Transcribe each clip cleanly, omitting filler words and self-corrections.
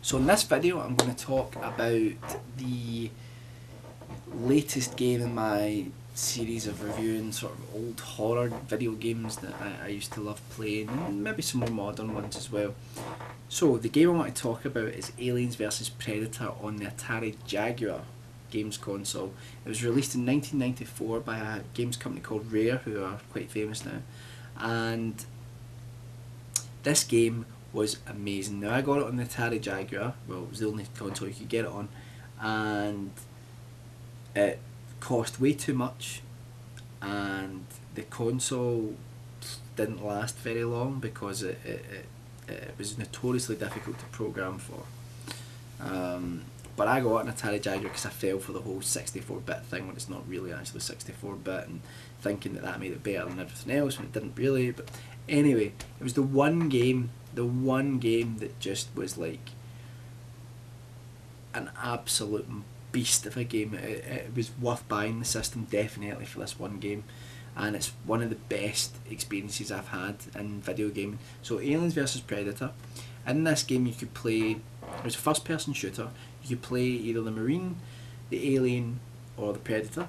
So in this video I'm going to talk about the latest game in my series of reviewing sort of old horror video games that I used to love playing, and maybe some more modern ones as well. So the game I want to talk about is Aliens vs Predator on the Atari Jaguar games console. It was released in 1994 by a games company called Rare, who are quite famous now, and this game was amazing. Now I got it on the Atari Jaguar, well it was the only console you could get it on, and it cost way too much, and the console didn't last very long because it was notoriously difficult to program for. But I got an Atari Jaguar because I fell for the whole 64-bit thing when it's not really actually 64-bit, and thinking that made it better than everything else when it didn't really. But anyway, it was the one game that just was like an absolute beast of a game. It was worth buying the system definitely for this one game, and it's one of the best experiences I've had in video gaming. So Aliens vs Predator, in this game you could play, it was a first person shooter, you could play either the Marine, the Alien or the Predator.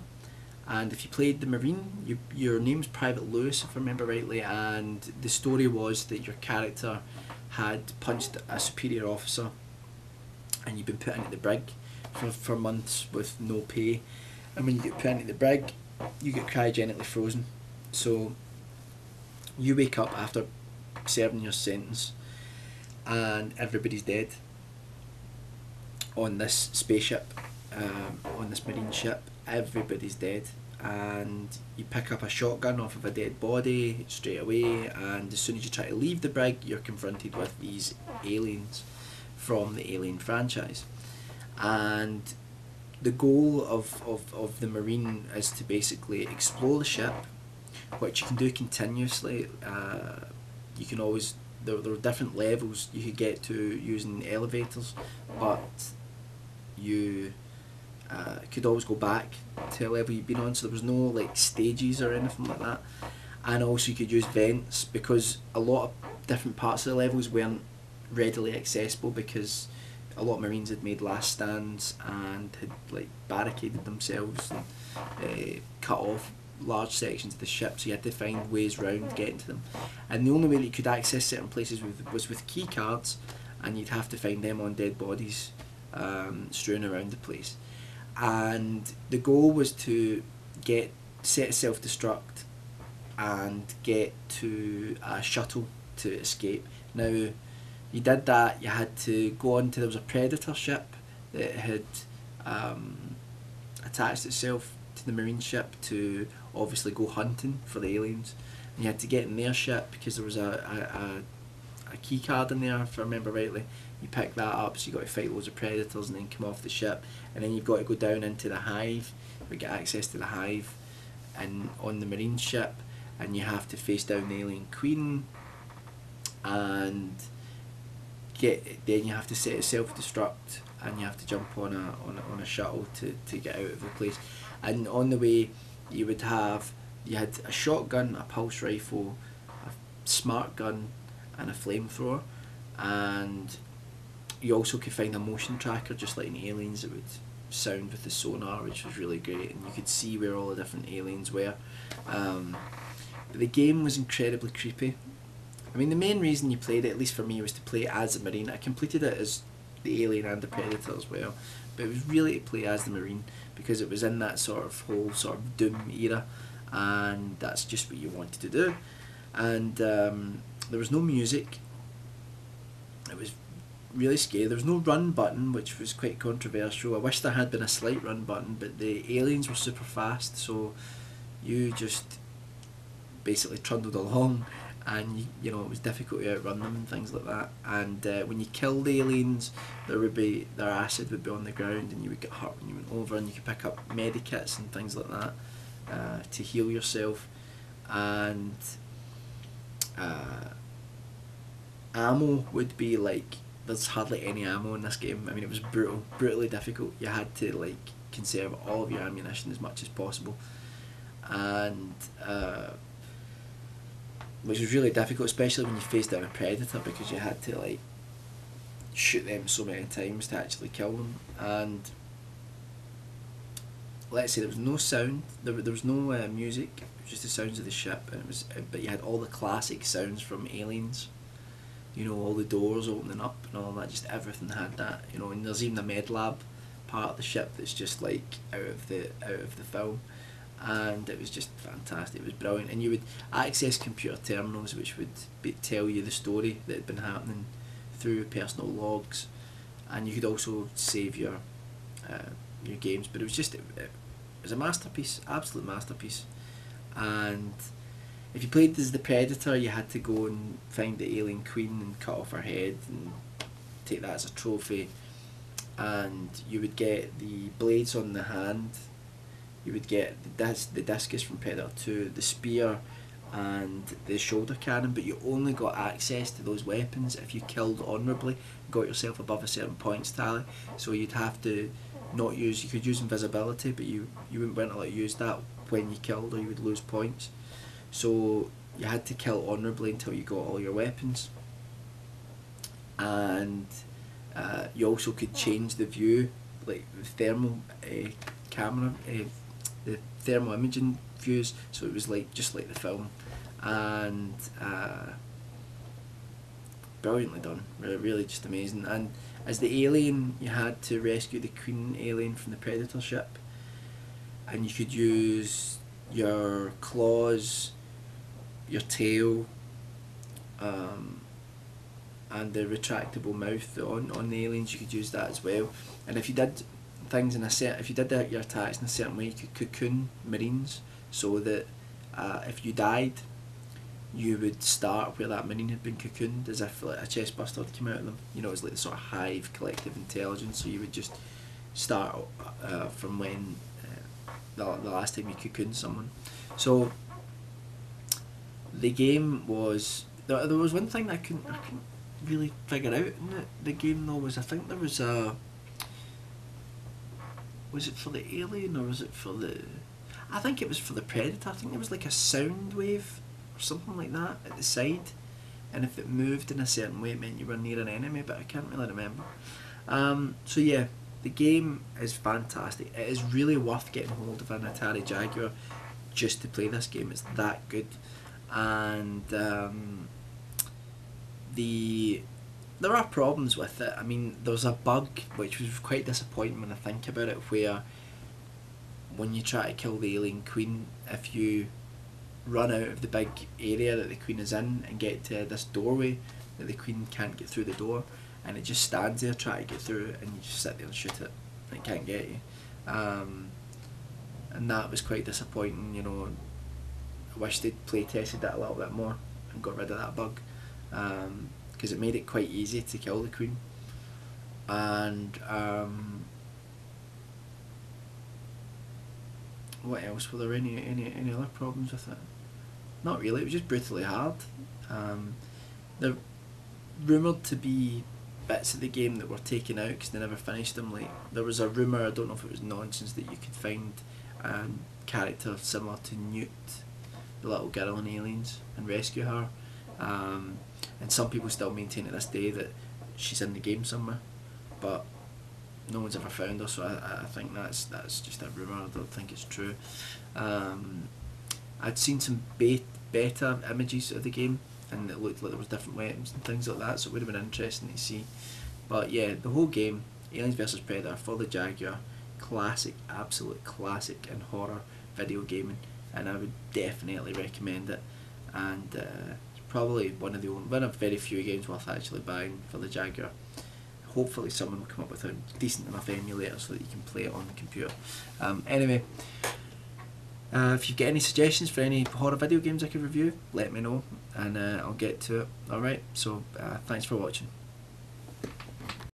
And if you played the Marine, your name's Private Lewis if I remember rightly, and the story was that your character had punched a superior officer and you've been put into the brig for months with no pay, and when you get put into the brig you get cryogenically frozen. So you wake up after serving your sentence and everybody's dead on this spaceship, on this marine ship. Everybody's dead, and you pick up a shotgun off of a dead body straight away, and as soon as you try to leave the brig you're confronted with these aliens from the Alien franchise. And the goal of the Marine is to basically explore the ship, which you can do continuously. You can always, there are different levels you could get to using elevators, but you could always go back to a level you've been on, so there was no like stages or anything like that. And also you could use vents, because a lot of different parts of the levels weren't readily accessible because a lot of Marines had made last stands and had like barricaded themselves and cut off large sections of the ship, so you had to find ways round getting to them. And the only way that you could access certain places was with key cards, and you'd have to find them on dead bodies strewn around the place. And the goal was to set a self-destruct and get to a shuttle to escape. Now you did that, you had to go on to, there was a Predator ship that had attached itself to the Marine ship to obviously go hunting for the aliens, and you had to get in their ship because there was a key card in there if I remember rightly. You pick that up, so you got to fight loads of predators and then come off the ship, and then you've got to go down into the hive, but get access to the hive and on the Marine ship, and you have to face down the alien queen, and then you have to set a self-destruct, and you have to jump on a shuttle to get out of the place. And on the way you had a shotgun, a pulse rifle, a smart gun and a flamethrower, and you also could find a motion tracker just like in Aliens. It would sound with the sonar, which was really great, and you could see where all the different aliens were. But the game was incredibly creepy. I mean, the main reason you played it, at least for me, was to play as a Marine. I completed it as the Alien and the Predator as well, but it was really to play as the Marine because it was in that sort of whole sort of Doom era, and that's just what you wanted to do. And there was no music. It was really scary. There was no run button, which was quite controversial. I wish there had been a slight run button, but the aliens were super fast, so you just basically trundled along, and you know, it was difficult to outrun them and things like that. And when you killed the aliens, their acid would be on the ground, and you would get hurt when you went over, and you could pick up medikits and things like that to heal yourself. And ammo would be like, there's hardly any ammo in this game. I mean, it was brutally difficult. You had to like conserve all of your ammunition as much as possible, and which was really difficult, especially when you faced down a predator, because you had to like shoot them so many times to actually kill them. And let's say there was no sound, there was no music, it was just the sounds of the ship, and it was, but you had all the classic sounds from Aliens. You know, all the doors opening up and all that, just everything had that. You know, and there's even a med lab part of the ship that's just like out of the film, and it was just fantastic. It was brilliant, and you would access computer terminals which would tell you the story that had been happening through personal logs, and you could also save your games. But it was just it was a masterpiece, absolute masterpiece. And if you played as the Predator, you had to go and find the alien queen and cut off her head and take that as a trophy. And you would get the blades on the hand, you would get the discus from Predator 2, the spear and the shoulder cannon, but you only got access to those weapons if you killed honourably, got yourself above a certain points tally. So you'd have to not use, you could use invisibility, but you weren't allowed to use that when you killed, or you would lose points. So you had to kill honourably until you got all your weapons. And you also could change the view, like the thermal camera, the thermal imaging views, so it was like just like the film. And brilliantly done, really just amazing. And as the alien, you had to rescue the queen alien from the Predator ship, and you could use your claws, your tail, and the retractable mouth on the aliens. You could use that as well. And if you did things in a certain, if you did your attacks in a certain way, you could cocoon marines, so that if you died, you would start where that marine had been cocooned, as if like a chest burster had come out of them. You know, it was like the sort of hive collective intelligence. So you would just start from when the last time you cocooned someone. So the game was, there was one thing that I couldn't really figure out in the game though, was I think there was a, was it for the alien or was it for the, I think it was for the Predator. I think there was like a sound wave or something like that at the side, and if it moved in a certain way it meant you were near an enemy, but I can't really remember. So yeah, the game is fantastic. It is really worth getting hold of an Atari Jaguar just to play this game. It's that good. And there are problems with it. I mean, there's a bug which was quite disappointing when I think about it, where when you try to kill the alien queen, if you run out of the big area that the queen is in and get to this doorway that the queen can't get through the door, and it just stands there trying to get through, and you just sit there and shoot it, and it can't get you. And that was quite disappointing. You know, I wish they'd play tested that a little bit more and got rid of that bug, because it made it quite easy to kill the queen. And what else? Were there any other problems with it? Not really. It was just brutally hard. They're rumoured to be bits of the game that were taken out because they never finished them. Like, there was a rumour, I don't know if it was nonsense, that you could find a character similar to Newt, the little girl in Aliens, and rescue her. And some people still maintain to this day that she's in the game somewhere, but no one's ever found her, so I think that's just a rumour. I don't think it's true. I'd seen some beta images of the game, and it looked like there was different weapons and things like that, so it would have been interesting to see. But yeah, the whole game, Aliens vs Predator for the Jaguar, classic, absolute classic in horror video gaming, and I would definitely recommend it. And it's probably one of very few games worth actually buying for the Jaguar. Hopefully someone will come up with a decent enough emulator so that you can play it on the computer. Anyway, if you've got any suggestions for any horror video games I could review, let me know, and I'll get to it. Alright, so thanks for watching.